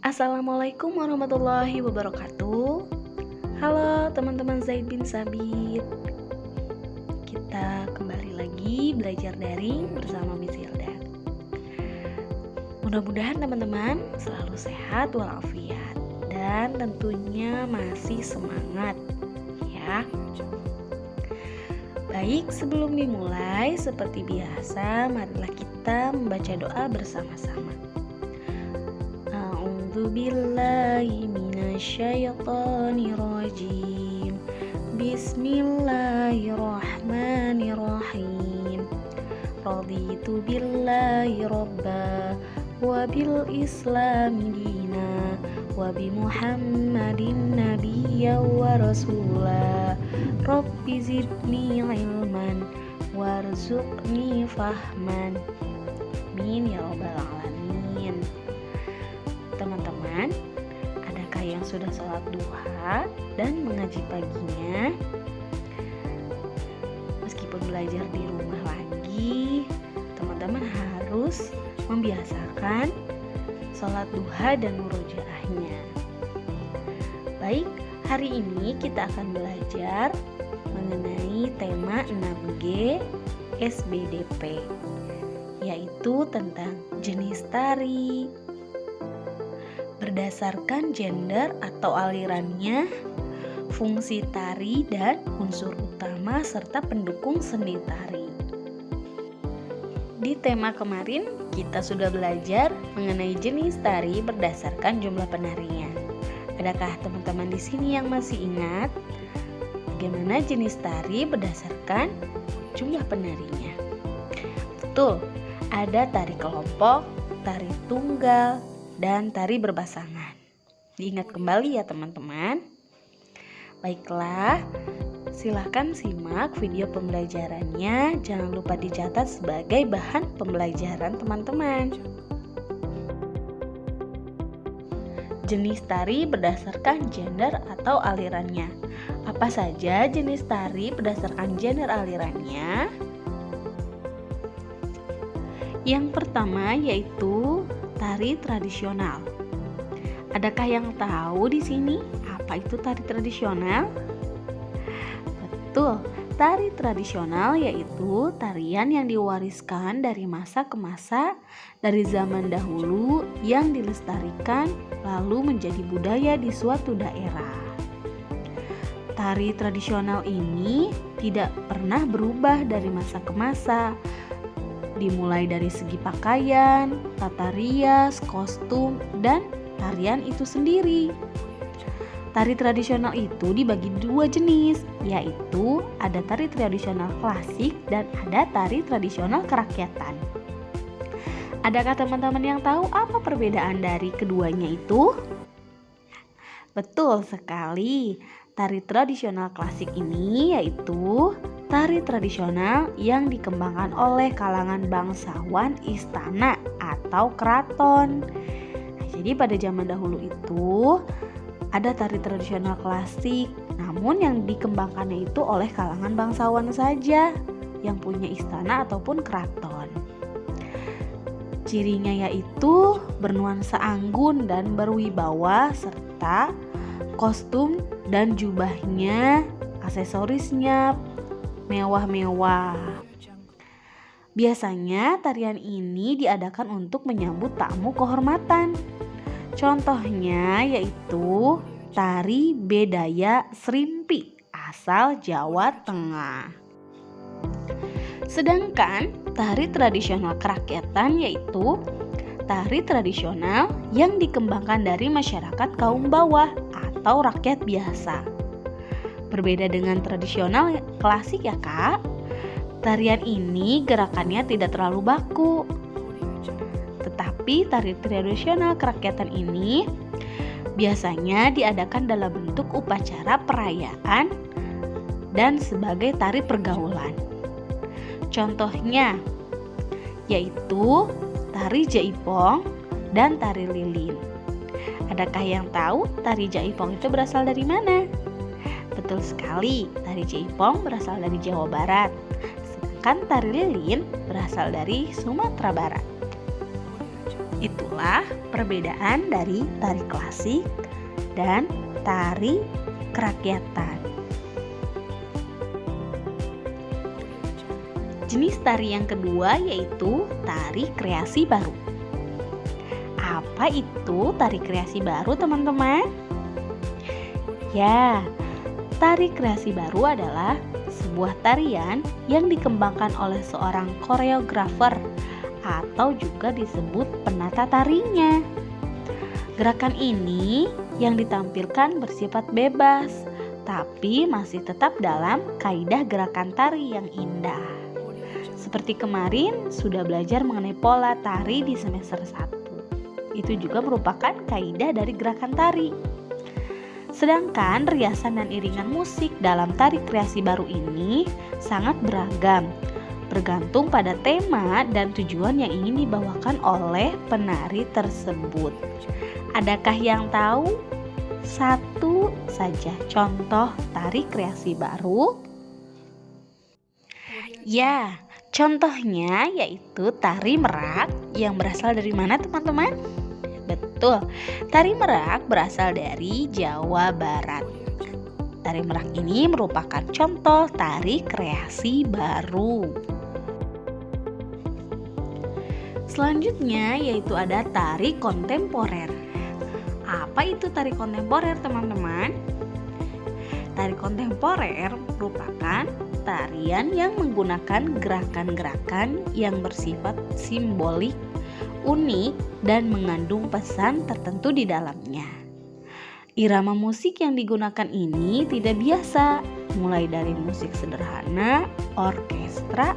Assalamualaikum warahmatullahi wabarakatuh. Halo teman-teman Zaid bin Sabit. Kita kembali lagi belajar daring bersama Miss Hilda. Mudah-mudahan teman-teman selalu sehat walafiat dan tentunya masih semangat ya. Baik, sebelum dimulai seperti biasa, marilah kita membaca doa bersama-sama. A'udzubillahi minasyaitonirrajim. Bismillahirrahmanirrahim. Raditu billahi robba wa bil islami dina wa bi muhammadin nabiyya wa rasula. Rabbi zidni ilman warzuqni fahman. Amin ya rabbal alamin. Teman-teman, adakah yang sudah sholat duha dan mengaji paginya? Meskipun belajar di rumah lagi, teman-teman harus membiasakan sholat duha dan murojaahnya. Baik, hari ini kita akan belajar mengenai tema 6G SBDP, yaitu tentang jenis tari berdasarkan gender atau alirannya, fungsi tari dan unsur utama serta pendukung seni tari. Di tema kemarin kita sudah belajar mengenai jenis tari berdasarkan jumlah penarinya. Adakah teman-teman di sini yang masih ingat bagaimana jenis tari berdasarkan jumlah penarinya? Betul, ada tari kelompok, tari tunggal, dan tari berpasangan. Diingat kembali ya teman-teman. Baiklah, silakan simak video pembelajarannya. Jangan lupa dicatat sebagai bahan pembelajaran teman-teman. Jenis tari berdasarkan gender atau alirannya. Apa saja jenis tari berdasarkan gender alirannya? Yang pertama yaitu tari tradisional. Adakah yang tahu di sini apa itu tari tradisional? Betul, tari tradisional yaitu tarian yang diwariskan dari masa ke masa dari zaman dahulu yang dilestarikan lalu menjadi budaya di suatu daerah. Tari tradisional ini tidak pernah berubah dari masa ke masa. Dimulai dari segi pakaian, tata rias, kostum, dan tarian itu sendiri. Tari tradisional itu dibagi dua jenis, yaitu ada tari tradisional klasik dan ada tari tradisional kerakyatan. Adakah teman-teman yang tahu apa perbedaan dari keduanya itu? Betul sekali, tari tradisional klasik ini yaitu tari tradisional yang dikembangkan oleh kalangan bangsawan istana atau keraton. Jadi pada zaman dahulu itu ada tari tradisional klasik, namun yang dikembangkannya itu oleh kalangan bangsawan saja yang punya istana ataupun keraton. Cirinya yaitu bernuansa anggun dan berwibawa serta kostum dan jubahnya, aksesorisnya mewah-mewah. Biasanya tarian ini diadakan untuk menyambut tamu kehormatan. Contohnya yaitu tari Bedaya Srimpi asal Jawa Tengah. Sedangkan tari tradisional kerakyatan yaitu tari tradisional yang dikembangkan dari masyarakat kaum bawah atau rakyat biasa. Berbeda dengan tradisional klasik ya kak, tarian ini gerakannya tidak terlalu baku. Tetapi tari tradisional kerakyatan ini biasanya diadakan dalam bentuk upacara perayaan dan sebagai tari pergaulan. Contohnya yaitu tari jaipong dan tari lilin. Adakah yang tahu tari jaipong itu berasal dari mana? Betul sekali, tari jaipong berasal dari Jawa Barat, sedangkan tari lilin berasal dari Sumatera Barat. Itulah perbedaan dari tari klasik dan tari kerakyatan. Jenis tari yang kedua yaitu tari kreasi baru. Apa itu tari kreasi baru, teman-teman? Ya, tari kreasi baru adalah sebuah tarian yang dikembangkan oleh seorang koreografer atau juga disebut penata tarinya. Gerakan ini yang ditampilkan bersifat bebas, tapi masih tetap dalam kaidah gerakan tari yang indah. Seperti kemarin sudah belajar mengenai pola tari di semester 1. Itu juga merupakan kaidah dari gerakan tari. Sedangkan riasan dan iringan musik dalam tari kreasi baru ini sangat beragam, bergantung pada tema dan tujuan yang ingin dibawakan oleh penari tersebut. Adakah yang tahu? Satu saja contoh tari kreasi baru. Ya, contohnya yaitu tari merak yang berasal dari mana, teman-teman? Betul, tari merak berasal dari Jawa Barat. Tari merak ini merupakan contoh tari kreasi baru. Selanjutnya yaitu ada tari kontemporer. Apa itu tari kontemporer, teman-teman? Tari kontemporer merupakan tarian yang menggunakan gerakan-gerakan yang bersifat simbolik, unik, dan mengandung pesan tertentu di dalamnya. Irama musik yang digunakan ini tidak biasa, mulai dari musik sederhana, orkestra,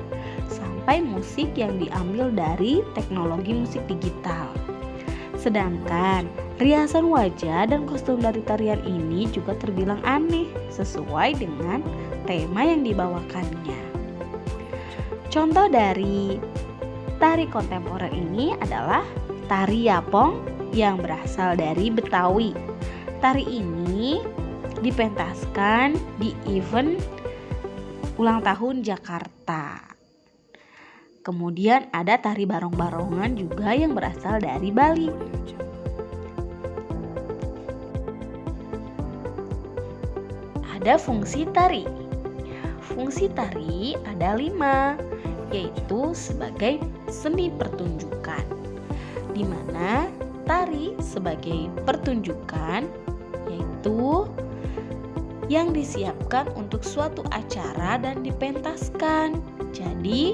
sampai musik yang diambil dari teknologi musik digital. Sedangkan riasan wajah dan kostum dari tarian ini juga terbilang aneh sesuai dengan tema yang dibawakannya. Contoh dari tari kontemporer ini adalah tari yapong yang berasal dari Betawi. Tari ini dipentaskan di event ulang tahun Jakarta. Kemudian ada tari barong-barongan juga yang berasal dari Bali. Ada fungsi tari. Fungsi tari ada 5, yaitu sebagai seni pertunjukan, di mana tari sebagai pertunjukan yaitu yang disiapkan untuk suatu acara dan dipentaskan. Jadi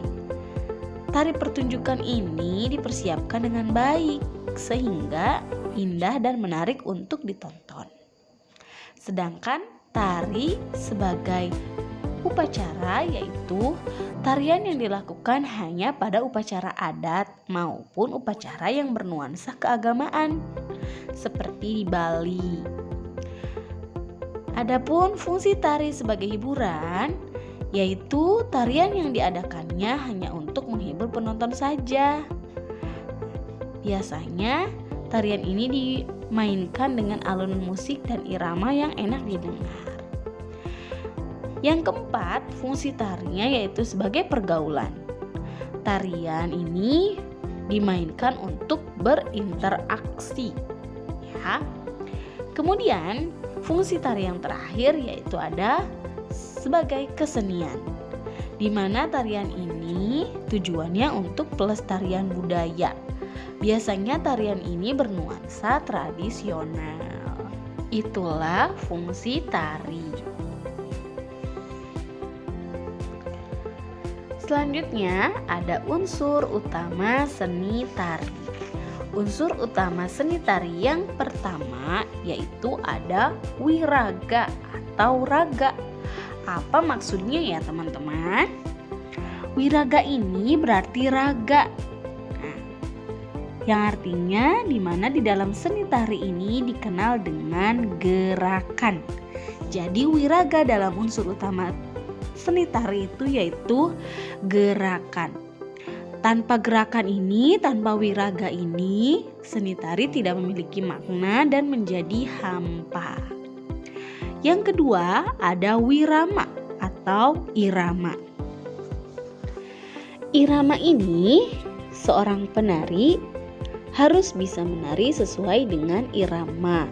tari pertunjukan ini dipersiapkan dengan baik sehingga indah dan menarik untuk ditonton. Sedangkan tari sebagai upacara yaitu tarian yang dilakukan hanya pada upacara adat maupun upacara yang bernuansa keagamaan seperti di Bali. Adapun fungsi tari sebagai hiburan yaitu tarian yang diadakannya hanya untuk menghibur penonton saja. Biasanya tarian ini dimainkan dengan alunan musik dan irama yang enak didengar. Yang keempat, fungsi tarinya yaitu sebagai pergaulan. Tarian ini dimainkan untuk berinteraksi. Ya. Kemudian, fungsi tari yang terakhir yaitu ada sebagai kesenian, di mana tarian ini tujuannya untuk pelestarian budaya. Biasanya tarian ini bernuansa tradisional. Itulah fungsi tari. Selanjutnya ada unsur utama seni tari. Unsur utama seni tari yang pertama yaitu ada wiraga atau raga. Apa maksudnya ya teman-teman? Wiraga ini berarti raga. Nah, yang artinya dimana di dalam seni tari ini dikenal dengan gerakan. Jadi wiraga dalam unsur utama seni tari itu yaitu gerakan. Tanpa gerakan ini, tanpa wiraga ini, seni tari tidak memiliki makna dan menjadi hampa. Yang kedua ada wirama atau irama. Irama ini seorang penari harus bisa menari sesuai dengan irama,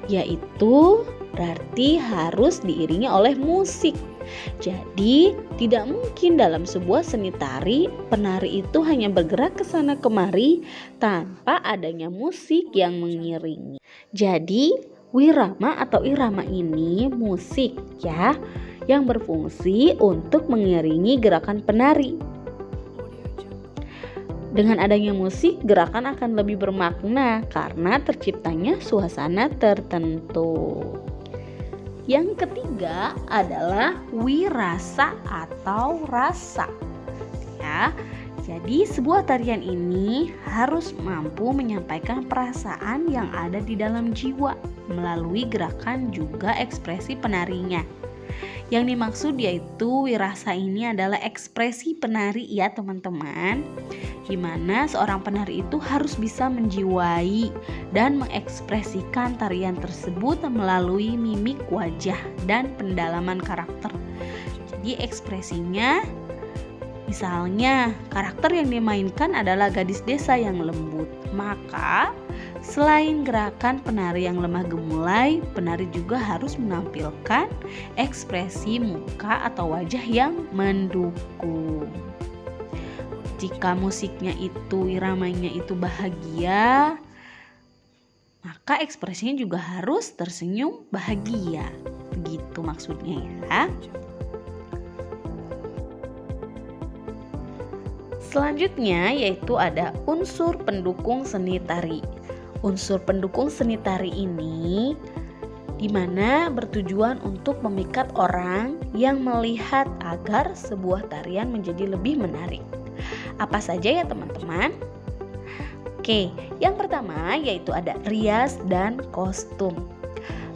yaitu berarti harus diiringi oleh musik. Jadi tidak mungkin dalam sebuah seni tari penari itu hanya bergerak ke sana kemari tanpa adanya musik yang mengiringi. Jadi wirama atau irama ini musik ya, yang berfungsi untuk mengiringi gerakan penari. Dengan adanya musik, gerakan akan lebih bermakna karena terciptanya suasana tertentu. Yang ketiga adalah wirasa atau rasa. Ya, jadi sebuah tarian ini harus mampu menyampaikan perasaan yang ada di dalam jiwa melalui gerakan juga ekspresi penarinya. Yang dimaksud yaitu wirasa ini adalah ekspresi penari ya teman-teman, di mana seorang penari itu harus bisa menjiwai dan mengekspresikan tarian tersebut melalui mimik wajah dan pendalaman karakter. Jadi ekspresinya, misalnya karakter yang dimainkan adalah gadis desa yang lembut, maka selain gerakan penari yang lemah gemulai, penari juga harus menampilkan ekspresi muka atau wajah yang mendukung. Jika musiknya itu, iramanya itu bahagia, maka ekspresinya juga harus tersenyum bahagia. Begitu maksudnya ya. Selanjutnya yaitu ada unsur pendukung seni tari. Unsur pendukung seni tari ini dimana bertujuan untuk memikat orang yang melihat agar sebuah tarian menjadi lebih menarik. Apa saja ya teman-teman? Oke, yang pertama yaitu ada rias dan kostum.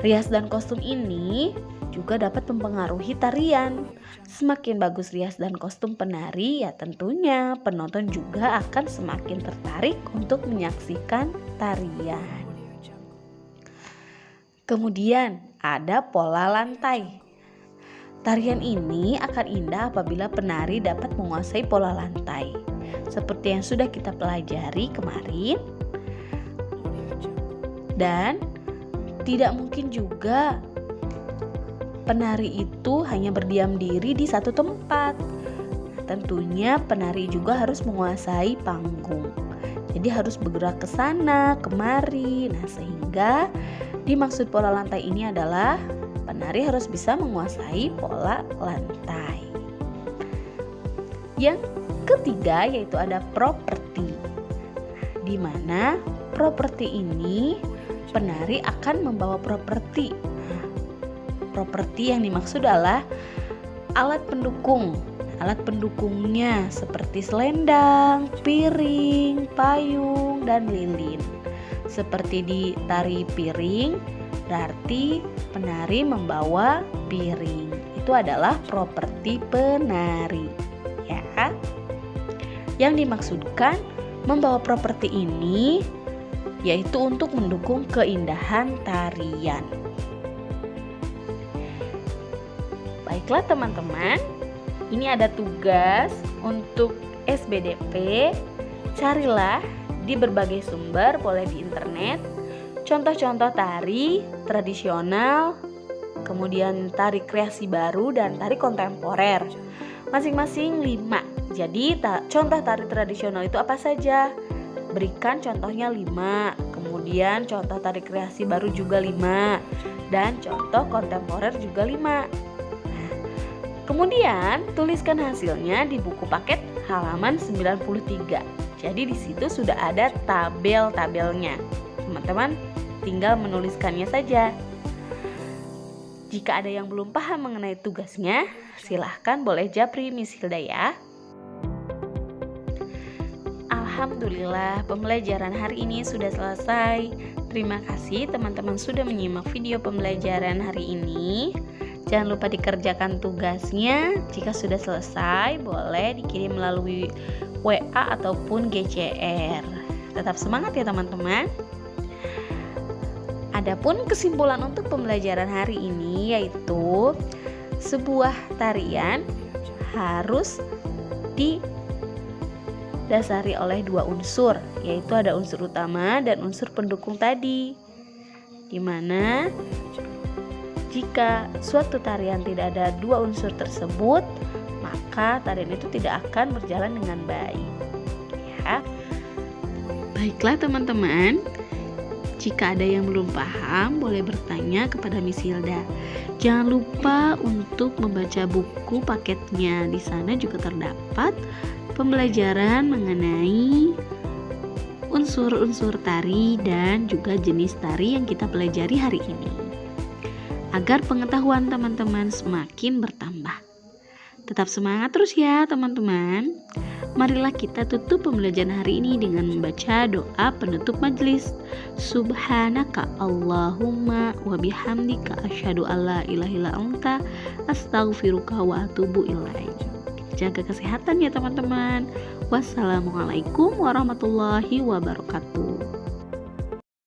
Rias dan kostum ini juga dapat mempengaruhi tarian. Semakin bagus rias dan kostum penari, ya tentunya penonton juga akan semakin tertarik untuk menyaksikan tarian. Kemudian ada pola lantai. Tarian ini akan indah apabila penari dapat menguasai pola lantai. Seperti yang sudah kita pelajari kemarin. Dan tidak mungkin juga penari itu hanya berdiam diri di satu tempat. Tentunya penari juga harus menguasai panggung. Jadi harus bergerak ke sana, kemari. Nah, sehingga dimaksud pola lantai ini adalah penari harus bisa menguasai pola lantai. Yang ketiga yaitu ada properti. Di mana properti ini penari akan membawa properti. Properti yang dimaksud adalah alat pendukung. Alat pendukungnya seperti selendang, piring, payung, dan lilin. Seperti di tari piring, berarti penari membawa piring. Itu adalah properti penari, ya. Yang dimaksudkan membawa properti ini yaitu untuk mendukung keindahan tarian. Baiklah teman-teman, ini ada tugas untuk SBDP. Carilah di berbagai sumber, boleh di internet, contoh-contoh tari tradisional, kemudian tari kreasi baru dan tari kontemporer. Masing-masing 5. Jadi contoh tari tradisional itu apa saja? Berikan contohnya 5. Kemudian contoh tari kreasi baru juga 5. Dan contoh kontemporer juga 5. Kemudian tuliskan hasilnya di buku paket halaman 93. Jadi di situ sudah ada tabel-tabelnya. Teman-teman tinggal menuliskannya saja. Jika ada yang belum paham mengenai tugasnya, silahkan boleh japri Miss Hilda ya. Alhamdulillah pembelajaran hari ini sudah selesai. Terima kasih teman-teman sudah menyimak video pembelajaran hari ini. Jangan lupa dikerjakan tugasnya. Jika sudah selesai, boleh dikirim melalui WA ataupun GCR. Tetap semangat ya teman-teman. Adapun kesimpulan untuk pembelajaran hari ini yaitu sebuah tarian harus didasari oleh dua unsur, yaitu ada unsur utama dan unsur pendukung tadi. Dimana jika suatu tarian tidak ada dua unsur tersebut, maka tarian itu tidak akan berjalan dengan baik. Ya. Baiklah teman-teman, jika ada yang belum paham, boleh bertanya kepada Miss Hilda. Jangan lupa untuk membaca buku paketnya. Di sana juga terdapat pembelajaran mengenai unsur-unsur tari dan juga jenis tari yang kita pelajari hari ini, agar pengetahuan teman-teman semakin bertambah. Tetap semangat terus ya teman-teman. Marilah kita tutup pembelajaran hari ini dengan membaca doa penutup majelis. Subhanaka Allahumma wa bihamdika asyhadu alla ilaha illa anta astaghfiruka wa atubu ilaik. Jaga kesehatan ya teman-teman. Wassalamualaikum warahmatullahi wabarakatuh.